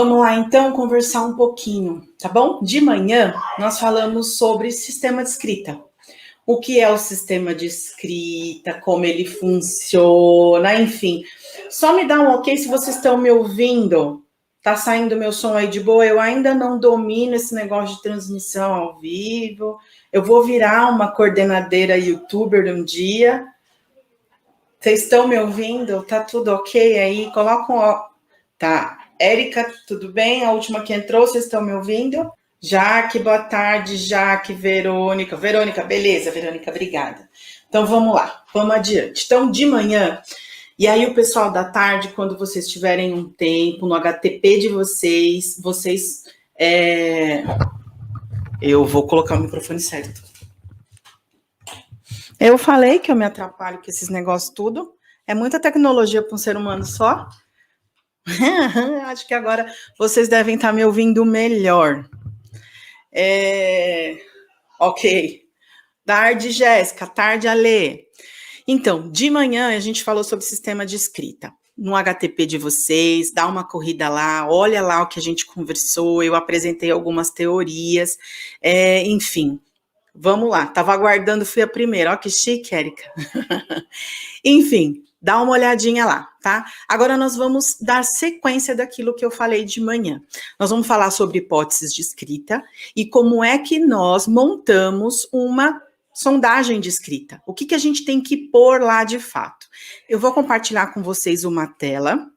Vamos lá, então, conversar um pouquinho, tá bom? De manhã, nós falamos sobre sistema de escrita. O que é o sistema de escrita, como ele funciona, enfim. Só me dá um ok se vocês estão me ouvindo. Tá saindo meu som aí de boa? Eu ainda não domino esse negócio de transmissão ao vivo. Eu vou virar uma coordenadeira youtuber um dia. Vocês estão me ouvindo? Tá tudo ok aí? Coloca um... Tá. Érica, tudo bem? A última que entrou, vocês estão me ouvindo? Jaque, boa tarde, Jaque, Verônica. Verônica, beleza, Verônica, obrigada. Então, vamos lá, vamos adiante. Então, de manhã, e aí o pessoal da tarde, quando vocês tiverem um tempo, no HTP de vocês, eu vou colocar o microfone certo. Eu falei que eu me atrapalho com esses negócios tudo. É muita tecnologia para um ser humano só. Acho que agora vocês devem estar me ouvindo melhor. Ok. Tarde, Jéssica. Tarde, Alê. Então, de manhã a gente falou sobre sistema de escrita. No HTP de vocês, dá uma corrida lá, olha lá o que a gente conversou, eu apresentei algumas teorias, enfim. Vamos lá, estava aguardando, fui a primeira. Ó, que chique, Érica. Enfim, dá uma olhadinha lá, tá? Agora nós vamos dar sequência daquilo que eu falei de manhã. Nós vamos falar sobre hipóteses de escrita e como é que nós montamos uma sondagem de escrita. O que a gente tem que pôr lá de fato? Eu vou compartilhar com vocês uma tela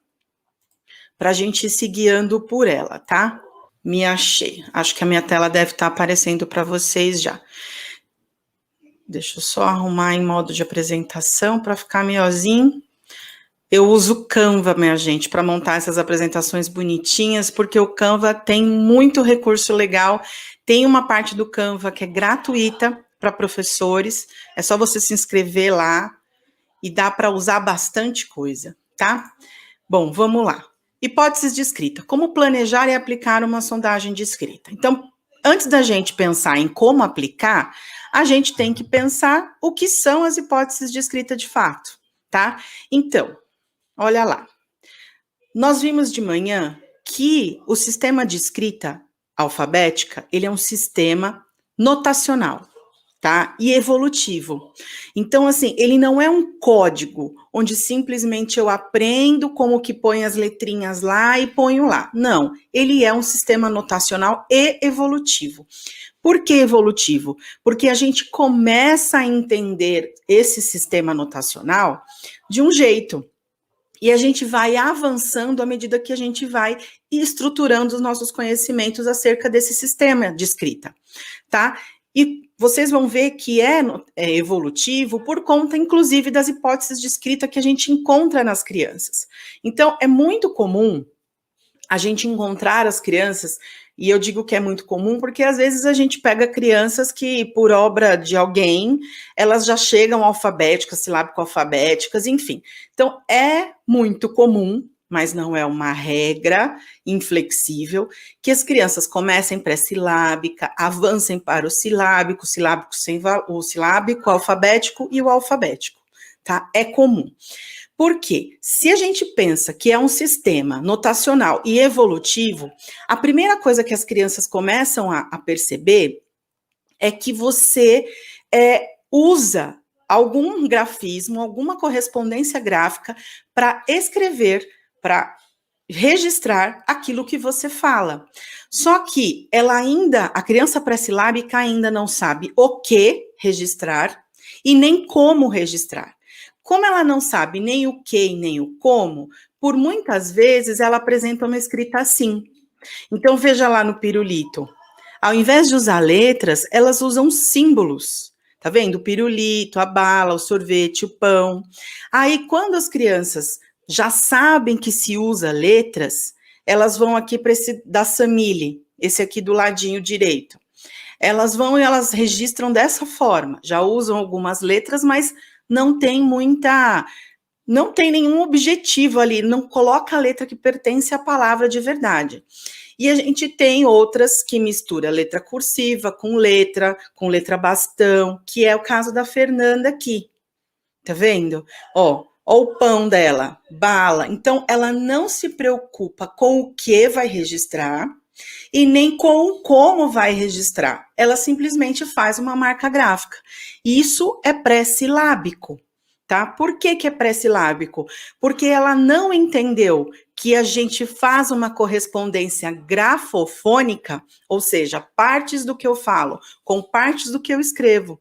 para a gente ir se guiando por ela, tá? Me achei. Acho que a minha tela deve estar aparecendo para vocês já. Deixa eu só arrumar em modo de apresentação para ficar melhorzinho. Eu uso o Canva, minha gente, para montar essas apresentações bonitinhas, porque o Canva tem muito recurso legal. Tem uma parte do Canva que é gratuita para professores. É só você se inscrever lá e dá para usar bastante coisa, tá? Bom, vamos lá. Hipóteses de escrita. Como planejar e aplicar uma sondagem de escrita? Então, antes da gente pensar em como aplicar, a gente tem que pensar o que são as hipóteses de escrita de fato, tá? Então, olha lá. Nós vimos de manhã que o sistema de escrita alfabética, ele é um sistema notacional, tá? E evolutivo. Então, assim, ele não é um código onde simplesmente eu aprendo como que põe as letrinhas lá e ponho lá. Não, ele é um sistema notacional e evolutivo. Por que evolutivo? Porque a gente começa a entender esse sistema notacional de um jeito. E a gente vai avançando à medida que a gente vai estruturando os nossos conhecimentos acerca desse sistema de escrita, tá? E vocês vão ver que é evolutivo por conta, inclusive, das hipóteses de escrita que a gente encontra nas crianças. Então, é muito comum a gente encontrar as crianças, e eu digo que é muito comum porque às vezes a gente pega crianças que, por obra de alguém, elas já chegam alfabéticas, silábico-alfabéticas, enfim. Então, é muito comum, mas não é uma regra inflexível, que as crianças comecem pré-silábica, avancem para o silábico sem o silábico, o alfabético e o alfabético, tá? É comum. Porque se a gente pensa que é um sistema notacional e evolutivo, a primeira coisa que as crianças começam a perceber é que você usa algum grafismo, alguma correspondência gráfica para escrever, para registrar aquilo que você fala. Só que a criança pré-silábica ainda não sabe o que registrar e nem como registrar. Como ela não sabe nem o que e nem o como, por muitas vezes ela apresenta uma escrita assim. Então, veja lá no pirulito. Ao invés de usar letras, elas usam símbolos. Tá vendo? O pirulito, a bala, o sorvete, o pão. Aí, quando as crianças já sabem que se usa letras, elas vão aqui para esse da Samile, esse aqui do ladinho direito. Elas vão e elas registram dessa forma. Já usam algumas letras, mas não tem nenhum objetivo ali, não coloca a letra que pertence à palavra de verdade. E a gente tem outras que mistura letra cursiva com letra bastão, que é o caso da Fernanda aqui. Tá vendo? Ó, Olha o pão dela, bala. Então, ela não se preocupa com o que vai registrar e nem com como vai registrar. Ela simplesmente faz uma marca gráfica. Isso é pré-silábico, tá? Por que que é pré-silábico? Porque ela não entendeu que a gente faz uma correspondência grafofônica, ou seja, partes do que eu falo com partes do que eu escrevo.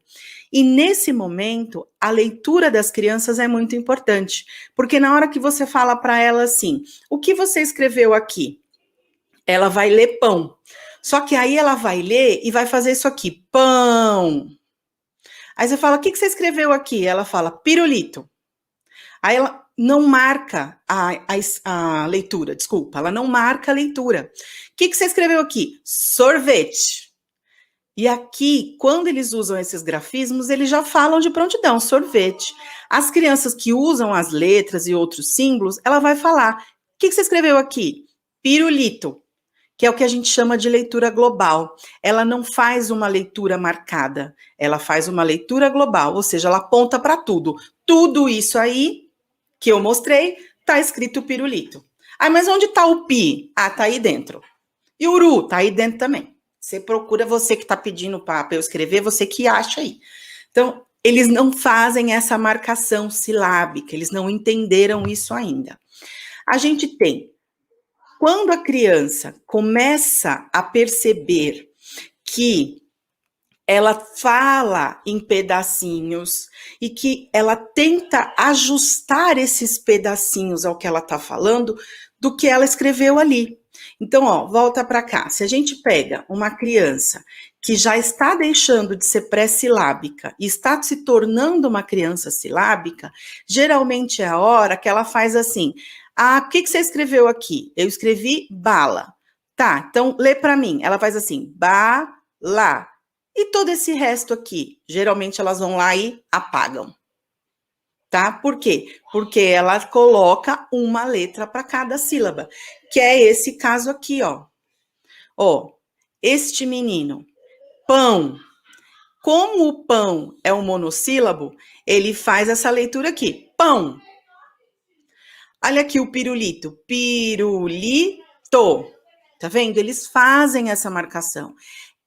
E nesse momento, a leitura das crianças é muito importante, porque na hora que você fala para ela assim, o que você escreveu aqui? Ela vai ler pão. Só que aí ela vai ler e vai fazer isso aqui, pão. Aí você fala, o que você escreveu aqui? Ela fala, pirulito. Aí ela não marca a leitura, desculpa, ela não marca a leitura. O que você escreveu aqui? Sorvete. E aqui, quando eles usam esses grafismos, eles já falam de prontidão, sorvete. As crianças que usam as letras e outros símbolos, ela vai falar, o que você escreveu aqui? Pirulito, que é o que a gente chama de leitura global. Ela não faz uma leitura marcada, ela faz uma leitura global, ou seja, ela aponta para tudo. Tudo isso aí que eu mostrei, tá escrito pirulito. Ah, mas onde tá o pi? Ah, tá aí dentro. E o uru? Tá aí dentro também. Você procura, você que tá pedindo para eu escrever, você que acha aí. Então, eles não fazem essa marcação silábica, eles não entenderam isso ainda. A gente tem, quando a criança começa a perceber que ela fala em pedacinhos e que ela tenta ajustar esses pedacinhos ao que ela está falando do que ela escreveu ali. Então, ó, volta para cá. Se a gente pega uma criança que já está deixando de ser pré-silábica e está se tornando uma criança silábica, geralmente é a hora que ela faz assim: ah, o que você escreveu aqui? Eu escrevi bala. Tá, então lê para mim. Ela faz assim, bala. E todo esse resto aqui, geralmente elas vão lá e apagam. Tá? Por quê? Porque ela coloca uma letra para cada sílaba, que é esse caso aqui, ó. Ó, este menino, pão. Como o pão é um monossílabo, ele faz essa leitura aqui, pão. Olha aqui o pirulito, pirulito. Tá vendo? Eles fazem essa marcação.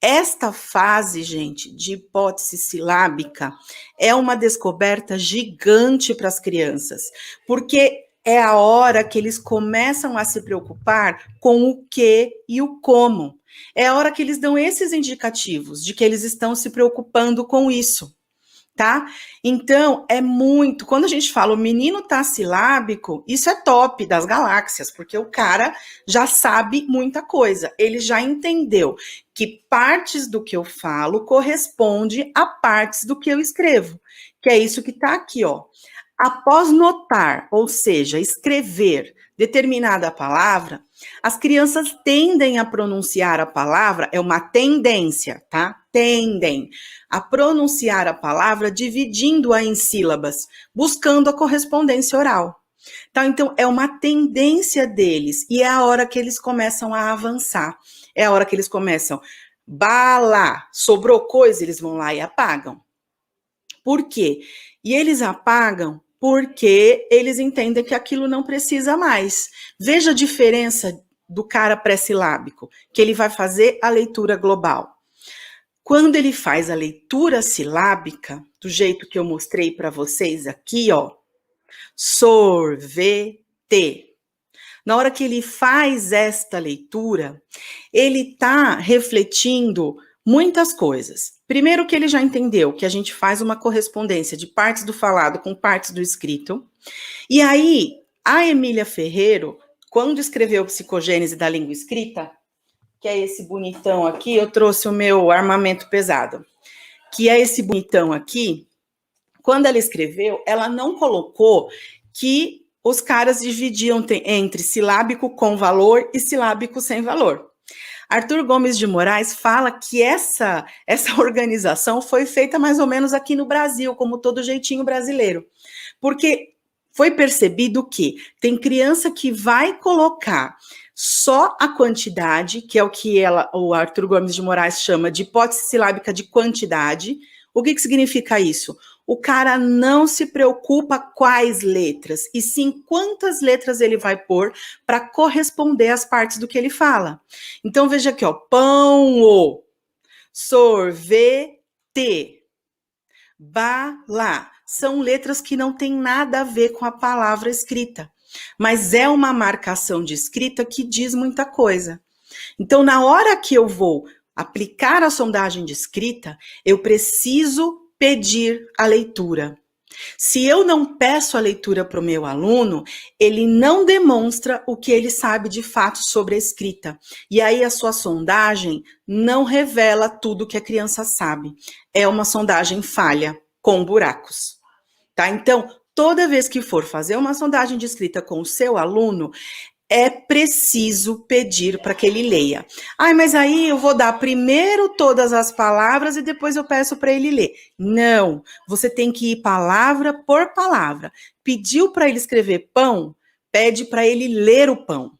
Esta fase, gente, de hipótese silábica é uma descoberta gigante para as crianças, porque é a hora que eles começam a se preocupar com o que e o como. É a hora que eles dão esses indicativos de que eles estão se preocupando com isso. Tá? Então, é muito. Quando a gente fala o menino tá silábico, isso é top das galáxias, porque o cara já sabe muita coisa. Ele já entendeu que partes do que eu falo corresponde a partes do que eu escrevo. Que é isso que tá aqui, ó. Após notar, ou seja, escrever determinada palavra, as crianças tendem a pronunciar a palavra, é uma tendência, tá? Tendem a pronunciar a palavra dividindo-a em sílabas, buscando a correspondência oral. Tá? Então, é uma tendência deles e é a hora que eles começam a avançar. É a hora que eles começam, bala, sobrou coisa, eles vão lá e apagam. Por quê? E eles apagam porque eles entendem que aquilo não precisa mais. Veja a diferença do cara pré-silábico, que ele vai fazer a leitura global. Quando ele faz a leitura silábica, do jeito que eu mostrei para vocês aqui, ó, sorvete. Na hora que ele faz esta leitura, ele está refletindo muitas coisas. Primeiro que ele já entendeu que a gente faz uma correspondência de partes do falado com partes do escrito. E aí, a Emília Ferreiro, quando escreveu Psicogênese da Língua Escrita, que é esse bonitão aqui, eu trouxe o meu armamento pesado, que é esse bonitão aqui, quando ela escreveu, ela não colocou que os caras dividiam entre silábico com valor e silábico sem valor. Arthur Gomes de Moraes fala que essa organização foi feita mais ou menos aqui no Brasil, como todo jeitinho brasileiro, porque foi percebido que tem criança que vai colocar só a quantidade, que é o que o Arthur Gomes de Moraes chama de hipótese silábica de quantidade, O que significa isso? O cara não se preocupa quais letras, e sim quantas letras ele vai pôr para corresponder às partes do que ele fala. Então, veja aqui, ó, pão, sorvete, bala. São letras que não têm nada a ver com a palavra escrita, mas é uma marcação de escrita que diz muita coisa. Então, na hora que eu vou aplicar a sondagem de escrita, eu preciso pedir a leitura. Se eu não peço a leitura para o meu aluno, ele não demonstra o que ele sabe de fato sobre a escrita. E aí a sua sondagem não revela tudo que a criança sabe. É uma sondagem falha, com buracos. Tá? Então, toda vez que for fazer uma sondagem de escrita com o seu aluno, é preciso pedir para que ele leia. Mas aí eu vou dar primeiro todas as palavras e depois eu peço para ele ler. Não, você tem que ir palavra por palavra. Pediu para ele escrever pão, pede para ele ler o pão.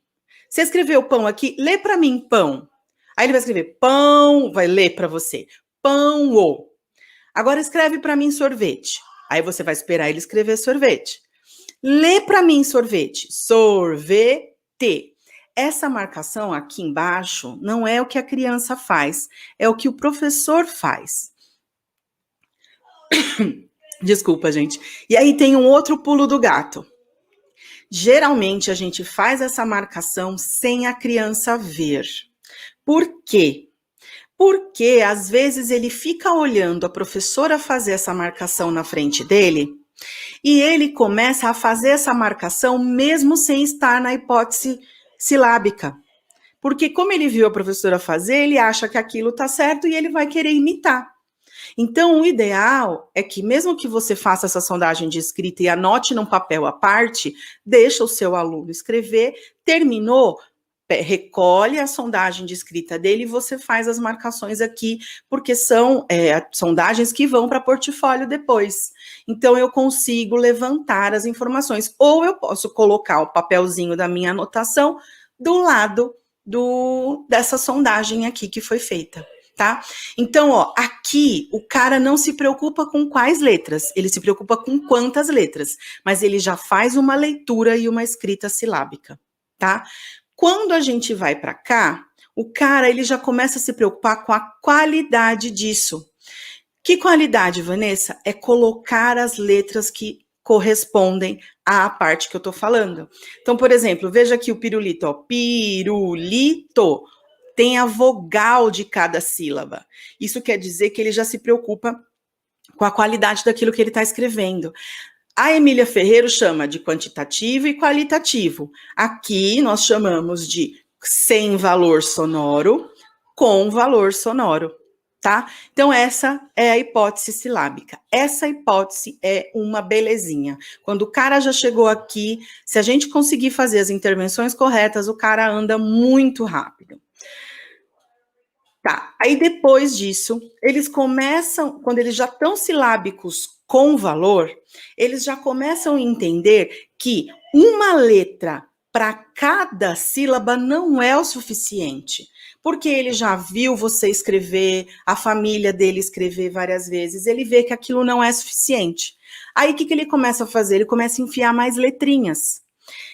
Você escreveu pão aqui, lê para mim pão. Aí ele vai escrever pão, vai ler para você. Pão. Agora escreve para mim sorvete. Aí você vai esperar ele escrever sorvete. Lê para mim sorvete. Sorvete. Essa marcação aqui embaixo não é o que a criança faz, é o que o professor faz. Desculpa, gente. E aí tem um outro pulo do gato. Geralmente a gente faz essa marcação sem a criança ver. Por quê? Porque às vezes ele fica olhando a professora fazer essa marcação na frente dele e ele começa a fazer essa marcação mesmo sem estar na hipótese silábica. Porque como ele viu a professora fazer, ele acha que aquilo está certo e ele vai querer imitar. Então, o ideal é que mesmo que você faça essa sondagem de escrita e anote num papel à parte, deixa o seu aluno escrever, terminou, recolhe a sondagem de escrita dele e você faz as marcações aqui, porque são sondagens que vão para portfólio depois. Então, eu consigo levantar as informações. Ou eu posso colocar o papelzinho da minha anotação do lado dessa sondagem aqui que foi feita, tá? Então, ó, aqui o cara não se preocupa com quais letras, ele se preocupa com quantas letras, mas ele já faz uma leitura e uma escrita silábica, tá? Quando a gente vai para cá, o cara ele já começa a se preocupar com a qualidade disso. Que qualidade, Vanessa? É colocar as letras que correspondem à parte que eu tô falando. Então, por exemplo, veja aqui o pirulito, ó, pirulito, tem a vogal de cada sílaba. Isso quer dizer que ele já se preocupa com a qualidade daquilo que ele está escrevendo. A Emília Ferreiro chama de quantitativo e qualitativo. Aqui nós chamamos de sem valor sonoro, com valor sonoro, tá? Então essa é a hipótese silábica. Essa hipótese é uma belezinha. Quando o cara já chegou aqui, se a gente conseguir fazer as intervenções corretas, o cara anda muito rápido. Tá, aí depois disso, eles começam, quando eles já estão silábicos com valor, eles já começam a entender que uma letra para cada sílaba não é o suficiente, porque ele já viu você escrever, a família dele escrever várias vezes, ele vê que aquilo não é suficiente. Aí o que ele começa a fazer? Ele começa a enfiar mais letrinhas.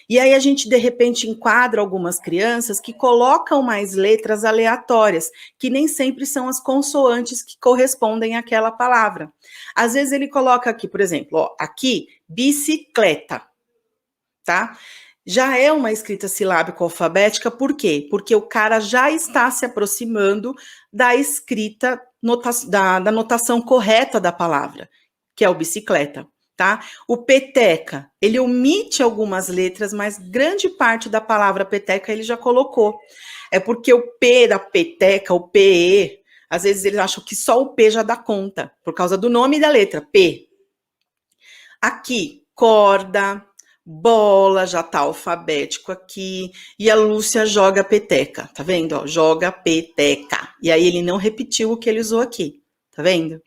E aí a gente, de repente, enquadra algumas crianças que colocam mais letras aleatórias, que nem sempre são as consoantes que correspondem àquela palavra. Às vezes ele coloca aqui, por exemplo, ó, aqui, bicicleta, tá? Já é uma escrita silábica alfabética, por quê? Porque o cara já está se aproximando da escrita, da notação correta da palavra, que é o bicicleta. Tá? O peteca, ele omite algumas letras, mas grande parte da palavra peteca ele já colocou. É porque o P da peteca, o PE, às vezes eles acham que só o P já dá conta, por causa do nome da letra, P. Aqui, corda, bola, já tá alfabético aqui, e a Lúcia joga peteca, tá vendo? Ó, joga peteca. E aí ele não repetiu o que ele usou aqui, tá vendo?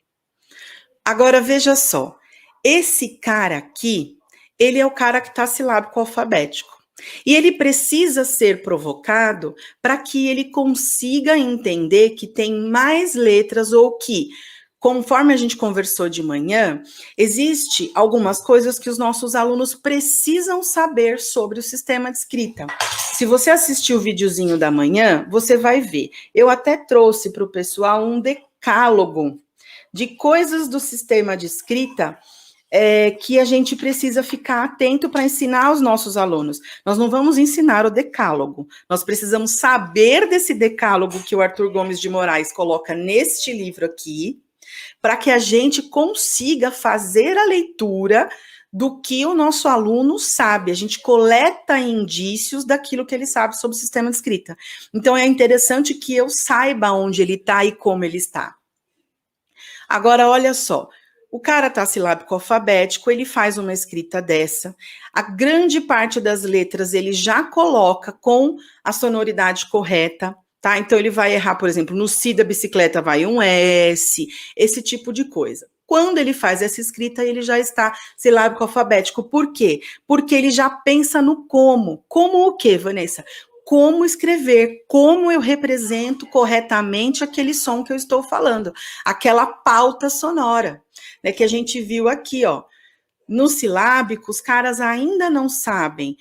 Agora veja só. Esse cara aqui, ele é o cara que está silábico alfabético. E ele precisa ser provocado para que ele consiga entender que tem mais letras ou que conforme a gente conversou de manhã, existe algumas coisas que os nossos alunos precisam saber sobre o sistema de escrita. Se você assistir o videozinho da manhã, você vai ver. Eu até trouxe para o pessoal um decálogo de coisas do sistema de escrita que a gente precisa ficar atento para ensinar aos nossos alunos. Nós não vamos ensinar o decálogo, nós precisamos saber desse decálogo que o Arthur Gomes de Moraes coloca neste livro aqui, para que a gente consiga fazer a leitura do que o nosso aluno sabe. A gente coleta indícios daquilo que ele sabe sobre o sistema de escrita. Então, é interessante que eu saiba onde ele está e como ele está. Agora, olha só. O cara está silábico alfabético, ele faz uma escrita dessa. A grande parte das letras ele já coloca com a sonoridade correta, tá? Então ele vai errar, por exemplo, no si da bicicleta vai um S, esse tipo de coisa. Quando ele faz essa escrita, ele já está silábico alfabético. Por quê? Porque ele já pensa no como. Como o quê, Vanessa? Como escrever, como eu represento corretamente aquele som que eu estou falando, aquela pauta sonora, né, que a gente viu aqui, ó. No silábico, os caras ainda não sabem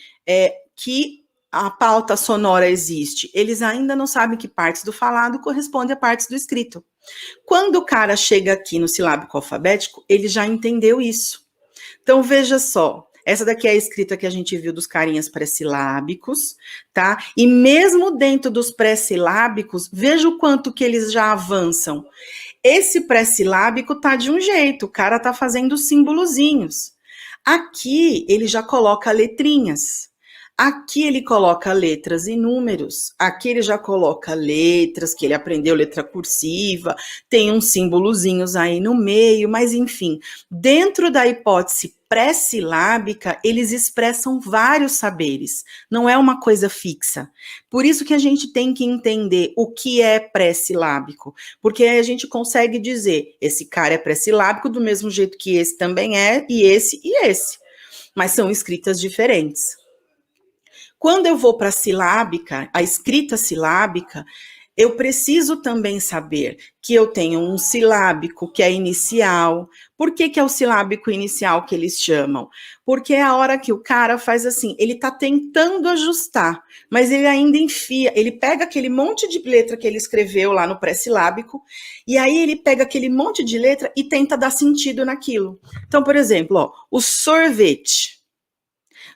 que a pauta sonora existe, eles ainda não sabem que partes do falado correspondem a partes do escrito. Quando o cara chega aqui no silábico alfabético, ele já entendeu isso. Então, veja só. Essa daqui é a escrita que a gente viu dos carinhas pré-silábicos, tá? E mesmo dentro dos pré-silábicos, veja o quanto que eles já avançam. Esse pré-silábico tá de um jeito, o cara tá fazendo símbolozinhos. Aqui ele já coloca letrinhas. Aqui ele coloca letras e números. Aqui ele já coloca letras, que ele aprendeu letra cursiva, tem uns símbolozinhos aí no meio, mas enfim, dentro da hipótese pré-silábica, eles expressam vários saberes, não é uma coisa fixa. Por isso que a gente tem que entender o que é pré-silábico, porque aí a gente consegue dizer, esse cara é pré-silábico do mesmo jeito que esse também é, e esse, mas são escritas diferentes. Quando eu vou para a silábica, a escrita silábica, eu preciso também saber que eu tenho um silábico que é inicial. Por que é o silábico inicial que eles chamam? Porque é a hora que o cara faz assim, ele está tentando ajustar, mas ele ainda enfia, ele pega aquele monte de letra que ele escreveu lá no pré-silábico, e aí ele pega aquele monte de letra e tenta dar sentido naquilo. Então, por exemplo, ó, o sorvete.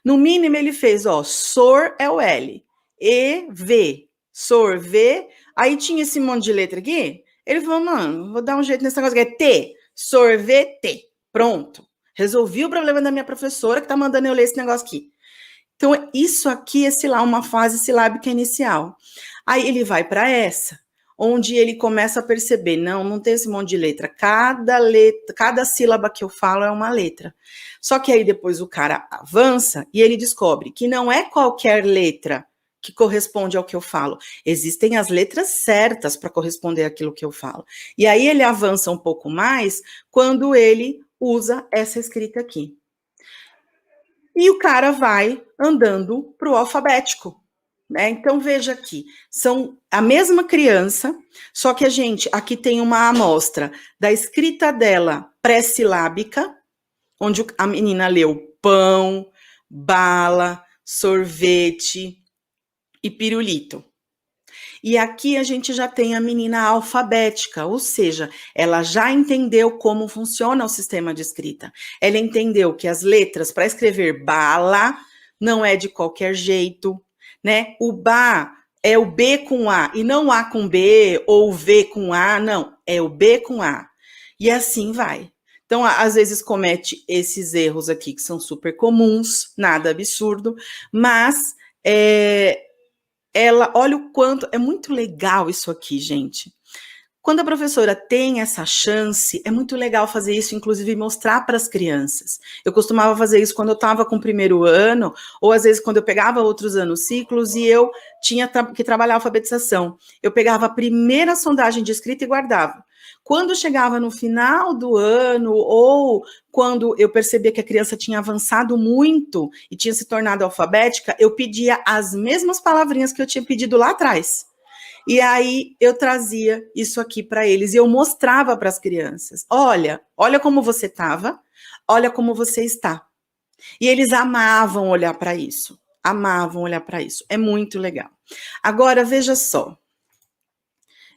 No mínimo ele fez, ó, sor é o L, E, V, sorvê, aí tinha esse monte de letra aqui, ele falou, mano, vou dar um jeito nesse negócio que é T, sorvete, pronto, resolvi o problema da minha professora que tá mandando eu ler esse negócio aqui. Então, isso aqui é, sei lá, uma fase silábica inicial. Aí ele vai para essa, onde ele começa a perceber, não tem esse monte de letra, cada sílaba que eu falo é uma letra. Só que aí depois o cara avança e ele descobre que não é qualquer letra que corresponde ao que eu falo. Existem as letras certas para corresponder àquilo que eu falo. E aí ele avança um pouco mais quando ele usa essa escrita aqui. E o cara vai andando para o alfabético. Né? Então, veja aqui, são a mesma criança, só que a gente aqui tem uma amostra da escrita dela pré-silábica, onde a menina leu pão, bala, sorvete e pirulito. E aqui a gente já tem a menina alfabética, ou seja, ela já entendeu como funciona o sistema de escrita. Ela entendeu que as letras para escrever bala não é de qualquer jeito, né? O ba é o B com A, e não A com B, ou V com A, não, é o B com A. E assim vai. Então, às vezes comete esses erros aqui, que são super comuns, nada absurdo, mas ela, olha o quanto, é muito legal isso aqui, gente. Quando a professora tem essa chance, é muito legal fazer isso, inclusive mostrar para as crianças. Eu costumava fazer isso quando eu estava com o primeiro ano, ou às vezes quando eu pegava outros anos ciclos e eu tinha que trabalhar a alfabetização. Eu pegava a primeira sondagem de escrita e guardava. Quando chegava no final do ano, ou quando eu percebia que a criança tinha avançado muito e tinha se tornado alfabética, eu pedia as mesmas palavrinhas que eu tinha pedido lá atrás. E aí eu trazia isso aqui para eles e eu mostrava para as crianças. Olha como você estava, olha como você está. E eles amavam olhar para isso. Amavam olhar para isso. É muito legal. Agora, veja só.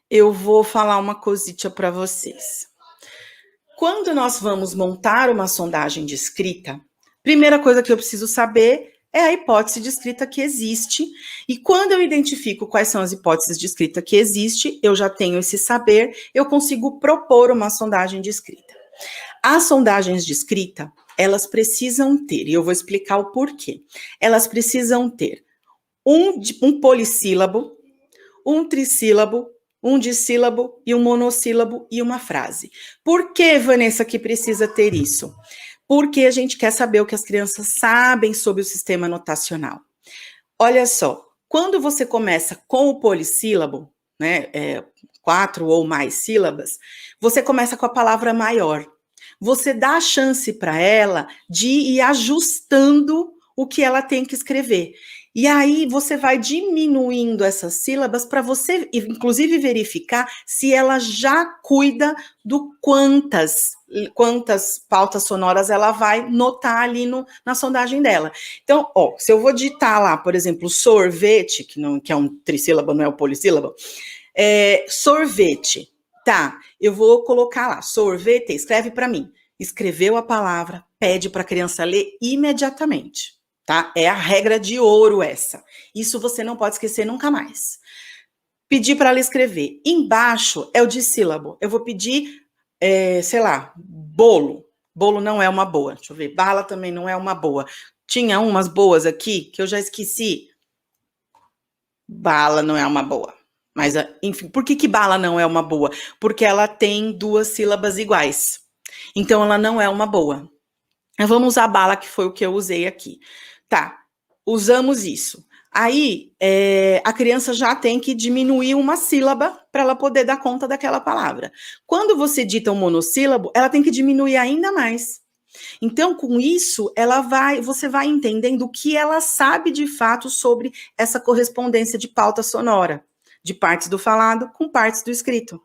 Eu vou falar uma cosita para vocês. Quando nós vamos montar uma sondagem de escrita, primeira coisa que eu preciso saber é a hipótese de escrita que existe. E quando eu identifico quais são as hipóteses de escrita que existe, eu já tenho esse saber, eu consigo propor uma sondagem de escrita. As sondagens de escrita, elas precisam ter, e eu vou explicar o porquê. Elas precisam ter um polissílabo, um trissílabo, um dissílabo e um monossílabo e uma frase. Por que, Vanessa, que precisa ter isso? Porque a gente quer saber o que as crianças sabem sobre o sistema notacional. Olha só, quando você começa com o polissílabo, né, 4 ou mais sílabas, você começa com a palavra maior. Você dá a chance para ela de ir ajustando o que ela tem que escrever. E aí você vai diminuindo essas sílabas para você, inclusive, verificar se ela já cuida do quantas pautas sonoras ela vai notar ali na sondagem dela. Então, se eu vou digitar lá, por exemplo, sorvete, que é um trissílabo, não é o polissílabo, sorvete, tá, eu vou colocar lá, sorvete, escreve para mim. Escreveu a palavra, pede para a criança ler imediatamente. Tá? É a regra de ouro essa. Isso você não pode esquecer nunca mais. Pedir para ela escrever. Embaixo é o dissílabo. Eu vou pedir, sei lá, bolo. Bolo não é uma boa. Deixa eu ver. Bala também não é uma boa. Tinha umas boas aqui que eu já esqueci. Bala não é uma boa. Mas, enfim, por que bala não é uma boa? Porque ela tem 2 sílabas iguais. Então, ela não é uma boa. Vamos usar bala, que foi o que eu usei aqui. Tá, usamos isso. Aí, a criança já tem que diminuir uma sílaba para ela poder dar conta daquela palavra. Quando você dita um monossílabo, ela tem que diminuir ainda mais. Então, com isso, você vai entendendo o que ela sabe de fato sobre essa correspondência de pauta sonora, de partes do falado com partes do escrito.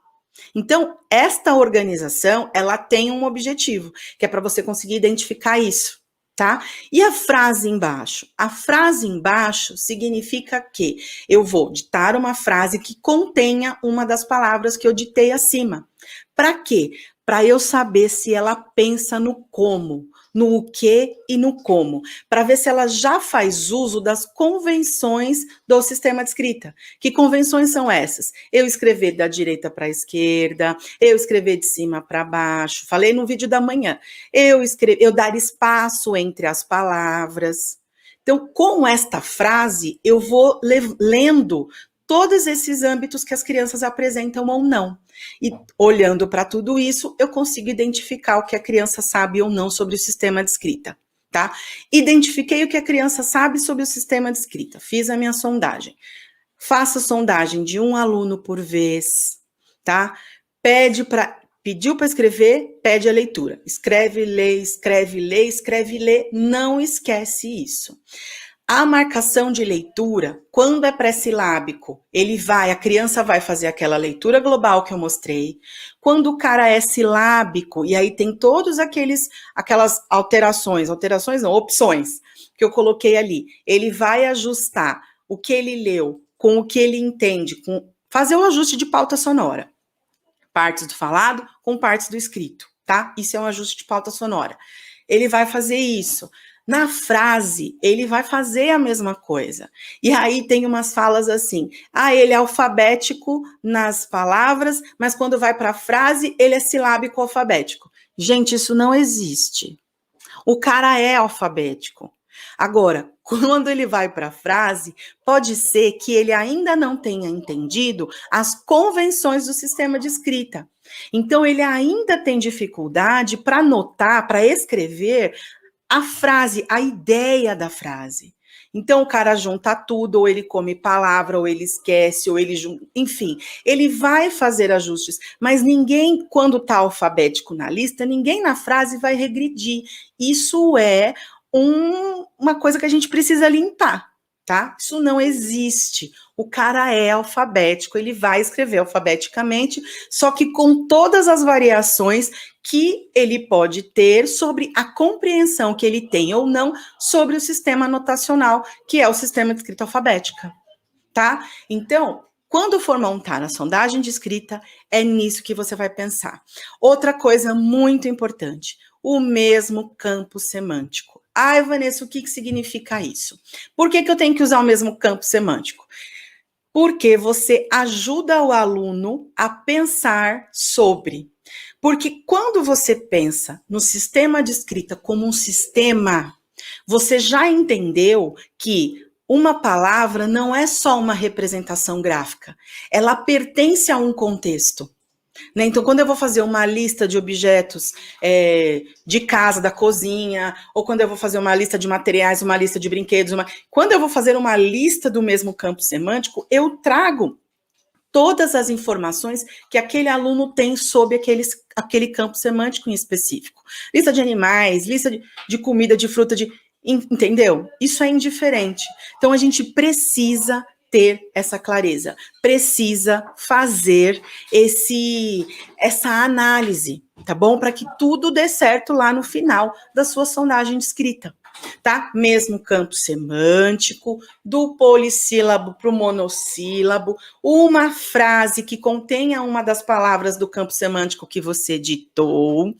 Então, esta organização, ela tem um objetivo, que é para você conseguir identificar isso, tá? E a frase embaixo? A frase embaixo significa que eu vou ditar uma frase que contenha uma das palavras que eu ditei acima. Para quê? Para eu saber se ela pensa no como, no o que e no como, para ver se ela já faz uso das convenções do sistema de escrita. Que convenções são essas? Eu escrever da direita para a esquerda, eu escrever de cima para baixo, falei no vídeo da manhã, eu dar espaço entre as palavras. Então, com esta frase, eu vou lendo todos esses âmbitos que as crianças apresentam ou não. E olhando para tudo isso, eu consigo identificar o que a criança sabe ou não sobre o sistema de escrita, tá? Identifiquei o que a criança sabe sobre o sistema de escrita, fiz a minha sondagem. Faça sondagem de um aluno por vez, tá? Pediu para escrever, pede a leitura. Escreve, lê, escreve, lê, escreve, lê, não esquece isso. A marcação de leitura, quando é pré-silábico, a criança vai fazer aquela leitura global que eu mostrei. Quando o cara é silábico, e aí tem todos aquelas opções que eu coloquei ali. Ele vai ajustar o que ele leu com o que ele entende, fazer o ajuste de pauta sonora. Partes do falado com partes do escrito, tá? Isso é um ajuste de pauta sonora. Ele vai fazer isso. Na frase, ele vai fazer a mesma coisa. E aí tem umas falas assim, ele é alfabético nas palavras, mas quando vai para a frase, ele é silábico alfabético. Gente, isso não existe. O cara é alfabético. Agora, quando ele vai para a frase, pode ser que ele ainda não tenha entendido as convenções do sistema de escrita. Então, ele ainda tem dificuldade para anotar, para escrever a frase, a ideia da frase. Então, o cara junta tudo, ou ele come palavra, ou ele esquece, ou ele junta, enfim, ele vai fazer ajustes, mas ninguém, quando está alfabético na lista, ninguém na frase vai regredir. Isso é uma coisa que a gente precisa limpar, tá? Isso não existe. O cara é alfabético, ele vai escrever alfabeticamente, só que com todas as variações que ele pode ter sobre a compreensão que ele tem ou não sobre o sistema notacional, que é o sistema de escrita alfabética, tá? Então, quando for montar a sondagem de escrita, é nisso que você vai pensar. Outra coisa muito importante, o mesmo campo semântico. Ai, Vanessa, o que significa isso? Por que eu tenho que usar o mesmo campo semântico? Porque você ajuda o aluno a pensar sobre. Porque quando você pensa no sistema de escrita como um sistema, você já entendeu que uma palavra não é só uma representação gráfica, ela pertence a um contexto. Né? Então, quando eu vou fazer uma lista de objetos de casa, da cozinha, ou quando eu vou fazer uma lista de materiais, uma lista de brinquedos, quando eu vou fazer uma lista do mesmo campo semântico, eu trago todas as informações que aquele aluno tem sobre aquele campo semântico em específico. Lista de animais, lista de comida, de fruta, entendeu? Isso é indiferente. Então, a gente precisa ter essa clareza, precisa fazer essa análise, tá bom? Para que tudo dê certo lá no final da sua sondagem de escrita, tá? Mesmo campo semântico, do polissílabo para o monossílabo, uma frase que contenha uma das palavras do campo semântico que você ditou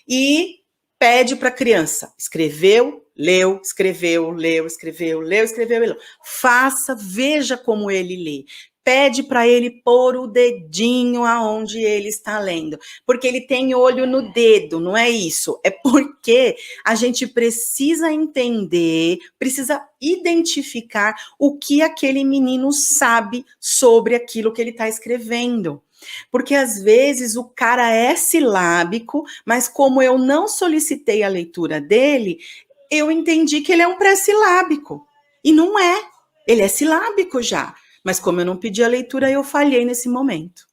e pede para a criança, escreveu, leu, escreveu, leu, escreveu, leu, escreveu, leu. Faça, veja como ele lê. Pede para ele pôr o dedinho aonde ele está lendo, porque ele tem olho no dedo, não é isso? É porque a gente precisa entender, precisa identificar o que aquele menino sabe sobre aquilo que ele está escrevendo. Porque às vezes o cara é silábico, mas como eu não solicitei a leitura dele, eu entendi que ele é um pré-silábico. E não é. Ele é silábico já. Mas como eu não pedi a leitura, eu falhei nesse momento.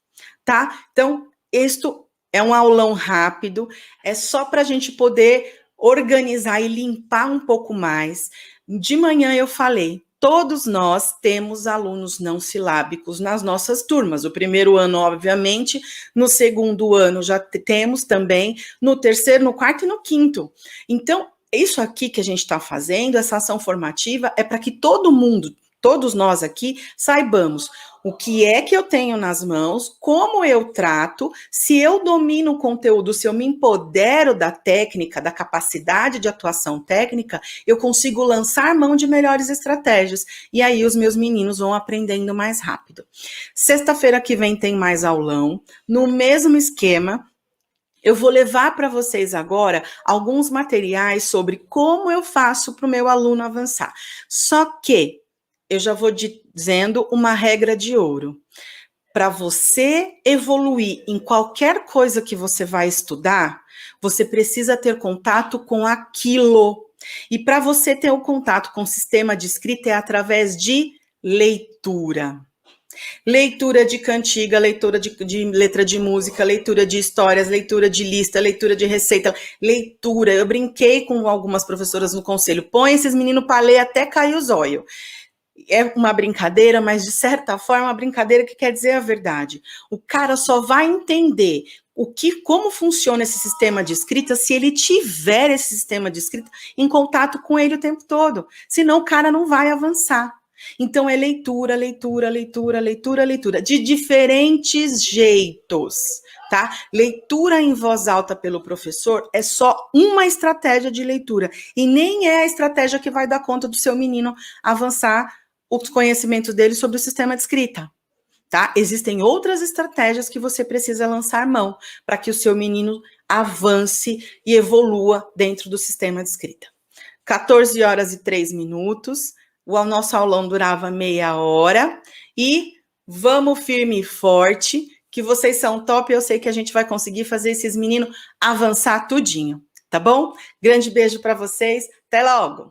Tá? Então, isto é um aulão rápido. É só para a gente poder organizar e limpar um pouco mais. De manhã eu falei, todos nós temos alunos não silábicos nas nossas turmas. O primeiro ano, obviamente, no segundo ano já temos também, no terceiro, no quarto e no quinto. Então, isso aqui que a gente está fazendo, essa ação formativa, é para que todo mundo, todos nós aqui, saibamos o que é que eu tenho nas mãos, como eu trato, se eu domino o conteúdo, se eu me empodero da técnica, da capacidade de atuação técnica, eu consigo lançar mão de melhores estratégias. E aí os meus meninos vão aprendendo mais rápido. Sexta-feira que vem tem mais aulão, no mesmo esquema. Eu vou levar para vocês agora alguns materiais sobre como eu faço para o meu aluno avançar. Só que eu já vou dizendo uma regra de ouro. Para você evoluir em qualquer coisa que você vai estudar, você precisa ter contato com aquilo. E para você ter o contato com o sistema de escrita é através de leitura. Leitura de cantiga, leitura de letra de música, leitura de histórias, leitura de lista, leitura de receita, leitura. Eu brinquei com algumas professoras no conselho, põe esses meninos para ler até cair os olhos. É uma brincadeira, mas de certa forma é uma brincadeira que quer dizer a verdade. O cara só vai entender como funciona esse sistema de escrita se ele tiver esse sistema de escrita em contato com ele o tempo todo. Senão o cara não vai avançar. Então, é leitura, leitura, leitura, leitura, leitura, de diferentes jeitos, tá? Leitura em voz alta pelo professor é só uma estratégia de leitura, e nem é a estratégia que vai dar conta do seu menino avançar os conhecimentos dele sobre o sistema de escrita, tá? Existem outras estratégias que você precisa lançar mão para que o seu menino avance e evolua dentro do sistema de escrita. 14 horas e 3 minutos. O nosso aulão durava meia hora e vamos firme e forte, que vocês são top, eu sei que a gente vai conseguir fazer esses meninos avançar tudinho, tá bom? Grande beijo para vocês, até logo!